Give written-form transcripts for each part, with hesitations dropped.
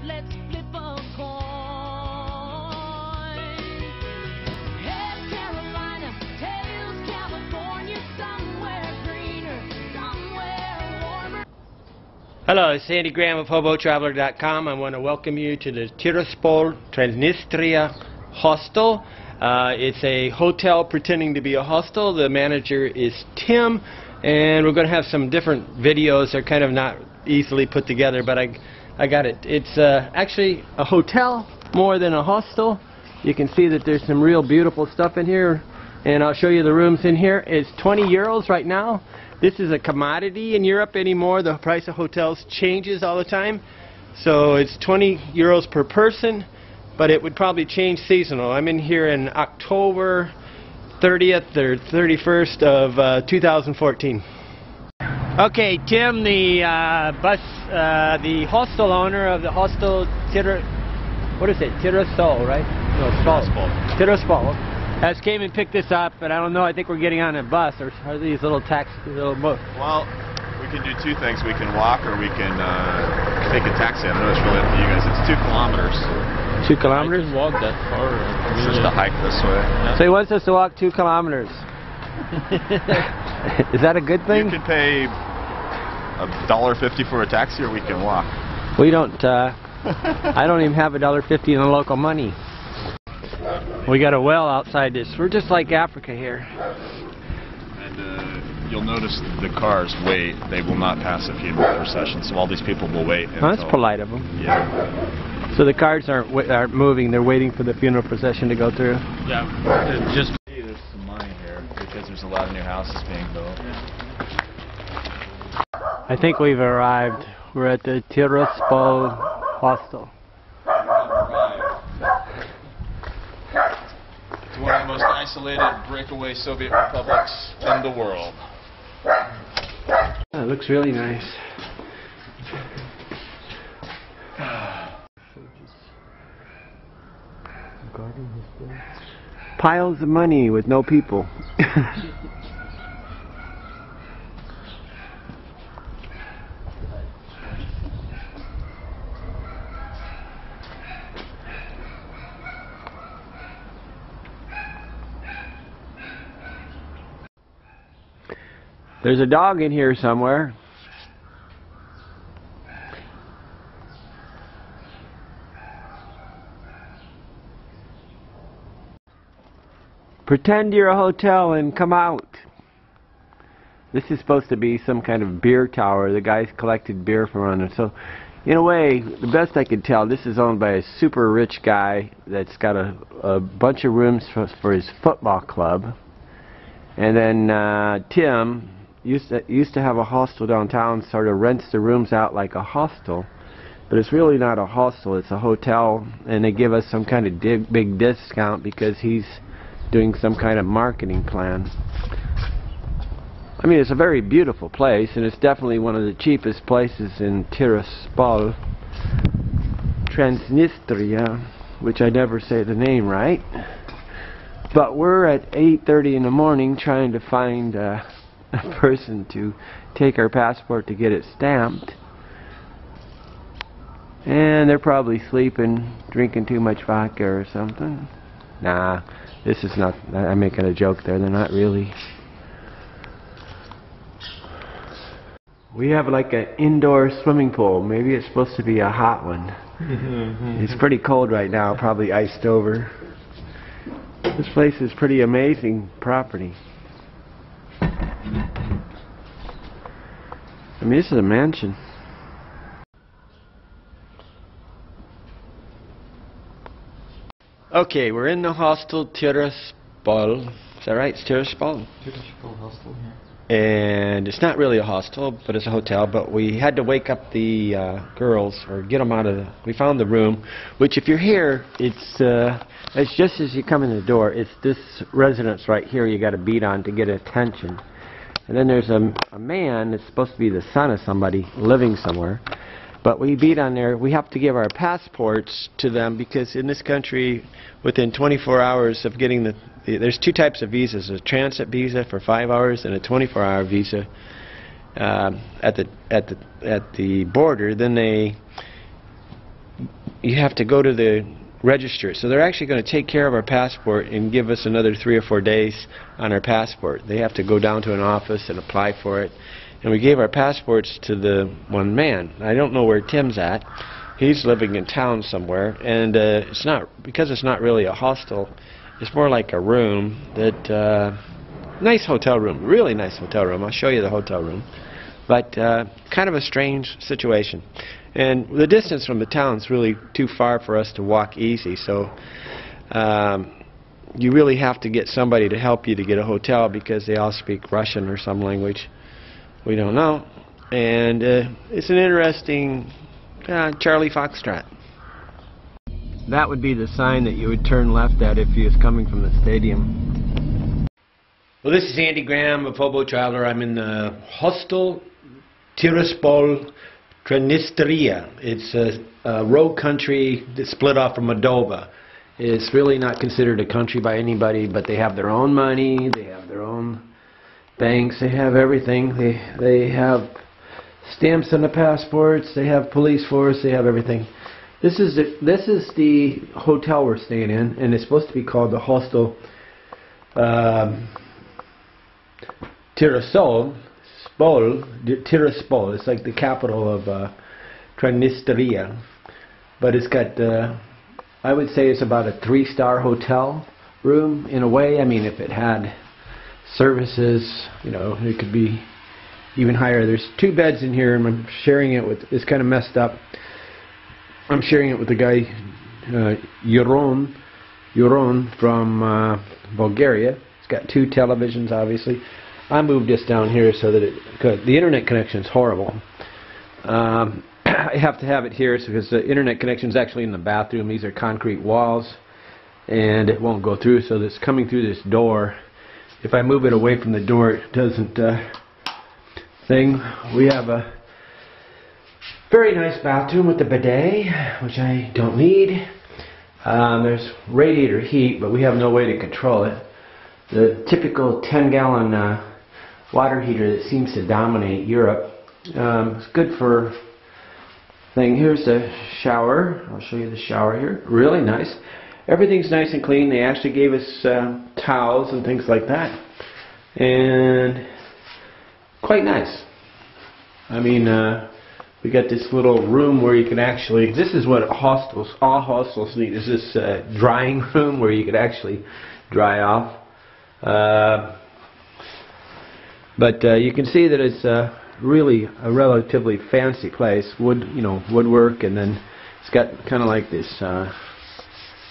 let's flip a coin. Head Carolina, tails California, somewhere greener, somewhere warmer. Hello, it's Sandy Graham of hoboontheroad.com. I want to welcome you to the Tiraspol Transnistria Hostel. It's a hotel pretending to be a hostel. The manager is Tim, and we're going to have some different videos. They're kind of not easily put together, but I got it. It's actually a hotel more than a hostel. You can see that there's some real beautiful stuff in here, and I'll show you the rooms in here. It's 20 euros right now. This is a commodity in Europe anymore. The price of hotels changes all the time. So it's 20 euros per person, but it would probably change seasonal. I'm in here in October 30th or 31st of 2014. Okay, Tim, the the hostel owner of the hostel Tiraspol, right? No, Tiraspol has came and picked this up, and I don't know. I think we're getting on a bus or are these little little boats. Well, we can do two things. We can walk, or we can take a taxi. I don't know. It's really up to you guys. It's 2 kilometers. 2 kilometers? I can walk that far. It's just a hike this way. Yeah. So he wants us to walk 2 kilometers. Is that a good thing? You can pay $1.50 for a taxi, or we can walk. We don't. I don't even have $1.50 in local money. We got a well outside this. We're just like Africa here. And you'll notice the cars wait. They will not pass a funeral procession, so all these people will wait. Well, that's polite of them. Yeah. So the cars aren't moving. They're waiting for the funeral procession to go through. Yeah. Just there's some money here because there's a lot of new houses being built. I think we've arrived. We're at the Tiraspol Hostel. It's one of the most isolated breakaway Soviet republics in the world. It looks really nice. Piles of money with no people. There's a dog in here somewhere. Pretend you're a hotel and come out. This is supposed to be some kind of beer tower. The guys collected beer from around it. So, in a way, the best I could tell, this is owned by a super rich guy that's got a bunch of rooms for his football club. And then Tim used to have a hostel downtown, sort of rents the rooms out like a hostel, but it's really not a hostel, it's a hotel, and they give us some kind of big discount because he's doing some kind of marketing plan. I mean, it's a very beautiful place, and it's definitely one of the cheapest places in Tiraspol, Transnistria, which I never say the name right. But we're at 8:30 in the morning trying to find a person to take our passport to get it stamped, and they're probably sleeping, drinking too much vodka or something. Nah, this is not, I'm making a joke there, they're not really. We have like an indoor swimming pool. Maybe it's supposed to be a hot one. It's pretty cold right now, probably iced over. This place is pretty amazing property. I mean, this is a mansion. Okay, we're in the hostel Tiraspol. Is that right? It's Tiraspol? Tiraspol Hostel here. And it's not really a hostel, but it's a hotel. But we had to wake up the girls, or get them out of the... We found the room, which if you're here, it's just as you come in the door. It's this residence right here you got to beat on to get attention. And then there's a man that's supposed to be the son of somebody living somewhere. But we beat on there. We have to give our passports to them because in this country, within 24 hours of getting there's 2 types of visas: a transit visa for 5 hours and a 24-hour visa at the border. Then they you have to go to the register. So they're actually going to take care of our passport and give us another 3 or 4 days on our passport. They have to go down to an office and apply for it. And we gave our passports to the one man. I don't know where Tim's at. He's living in town somewhere, and it's not, because it's not really a hostel, it's more like a room that, nice hotel room, really nice hotel room. I'll show you the hotel room. But kind of a strange situation. And the distance from the town's really too far for us to walk easy, so you really have to get somebody to help you to get a hotel, because they all speak Russian or some language we don't know. And it's an interesting Charlie Foxtrot. That would be the sign that you would turn left at if you was coming from the stadium. Well, this is Andy Graham of Hobo Traveler. I'm in the Hostel Tiraspol Transnistria. It's a rogue country that's split off from Moldova. It's really not considered a country by anybody, but they have their own money, they have their own banks, they have everything. They have stamps on the passports, they have police force, they have everything. This is the hotel we're staying in, and it's supposed to be called the Hostel Tiraspol. Tiraspol. It's like the capital of Transnistria, but it's got I would say it's about a 3-star hotel room in a way. I mean, if it had services, you know, it could be even higher. There's 2 beds in here, and I'm sharing it with, it's kind of messed up, I'm sharing it with the guy Euron from Bulgaria. It's got 2 televisions, obviously. I moved this down here so that the internet connection is horrible. I have to have it here because the internet connection is actually in the bathroom. These are concrete walls, and it won't go through, so it's coming through this door. If I move it away from the door, it doesn't thing. We have a very nice bathroom with the bidet, which I don't need. There's radiator heat, but we have no way to control it. The typical 10-gallon water heater that seems to dominate Europe. It's good for thing. Here's the shower. I'll show you the shower here. Really nice. Everything's nice and clean. They actually gave us towels and things like that, and quite nice. I mean, we got this little room where you can actually, this is what all hostels need, is this drying room where you could actually dry off. But you can see that it's really a relatively fancy place. Woodwork, and then it's got kind of like this,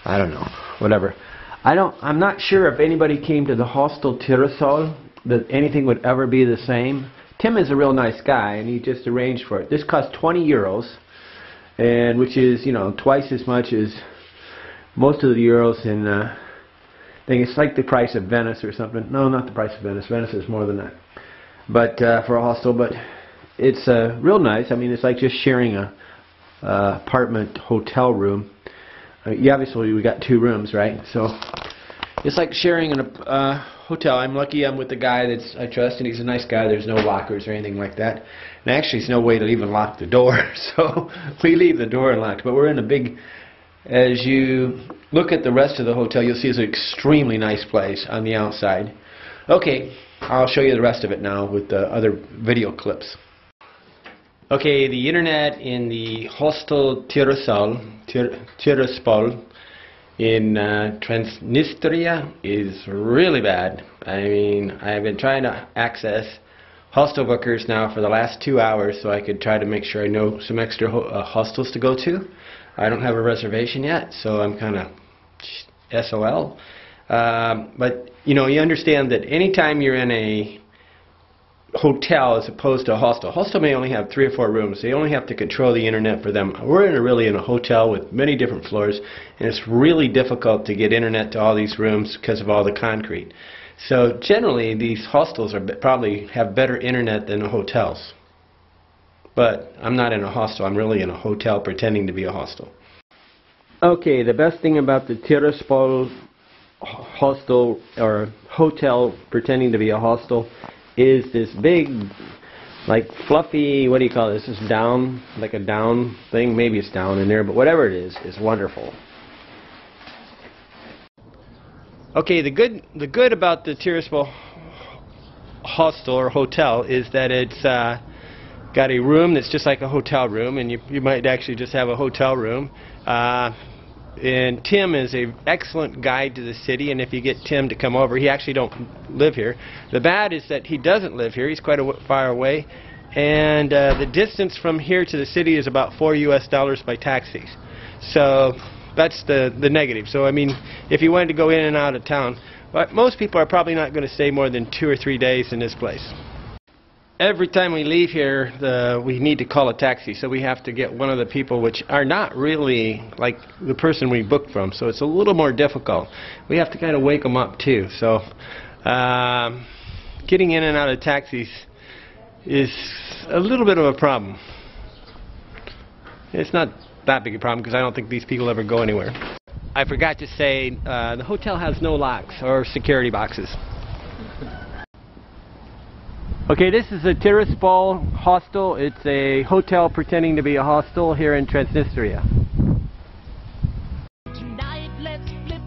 I don't know, whatever. I'm not sure if anybody came to the Hostel Tiraspol that anything would ever be the same. Tim is a real nice guy, and he just arranged for it. This cost 20 euros, and which is, you know, twice as much as most of the euros in thing. It's like the price of Venice or something. No, not the price of Venice. Venice is more than that. But for a hostel, but it's real nice. I mean, it's like just sharing a apartment hotel room. Yeah, obviously we got 2 rooms, right? So it's like sharing a hotel. I'm lucky I'm with the guy that's I trust, and he's a nice guy. There's no lockers or anything like that. And actually, there's no way to even lock the door. So we leave the door unlocked. But we're in a big, as you look at the rest of the hotel, you'll see it's an extremely nice place on the outside. Okay, I'll show you the rest of it now with the other video clips. Okay, the internet in the Hostel Tiraspol in Transnistria is really bad. I mean, I've been trying to access hostel bookers now for the last 2 hours so I could try to make sure I know some extra hostels to go to. I don't have a reservation yet, so I'm kind of SOL. But, you know, you understand that anytime you're in a hotel as opposed to a hostel. Hostel may only have 3 or 4 rooms. They only have to control the internet for them. We're really in a hotel with many different floors, and it's really difficult to get internet to all these rooms because of all the concrete. So generally these hostels are probably have better internet than the hotels. But I'm not in a hostel. I'm really in a hotel pretending to be a hostel. Okay, the best thing about the Tiraspol hostel or hotel pretending to be a hostel is this big like fluffy, what do you call this? This is down, like a down thing. Maybe it's down in there, but whatever it is wonderful. Okay, the good about the Tiraspol Hostel or hotel is that it's got a room that's just like a hotel room, and you might actually just have a hotel room. And Tim is an excellent guide to the city, and if you get Tim to come over, he actually don't live here. The bad is that he doesn't live here. He's quite far away, and the distance from here to the city is about $4 US by taxis. So that's the negative. So I mean, if you wanted to go in and out of town, but most people are probably not going to stay more than 2 or 3 days in this place. Every time we leave here, we need to call a taxi, so we have to get one of the people which are not really like the person we booked from, so it's a little more difficult. We have to kind of wake them up too, so getting in and out of taxis is a little bit of a problem. It's not that big a problem because I don't think these people ever go anywhere. I forgot to say, the hotel has no locks or security boxes. Okay, this is the Tiraspol Hostel. It's a hotel pretending to be a hostel here in Transnistria. Tonight, let's flip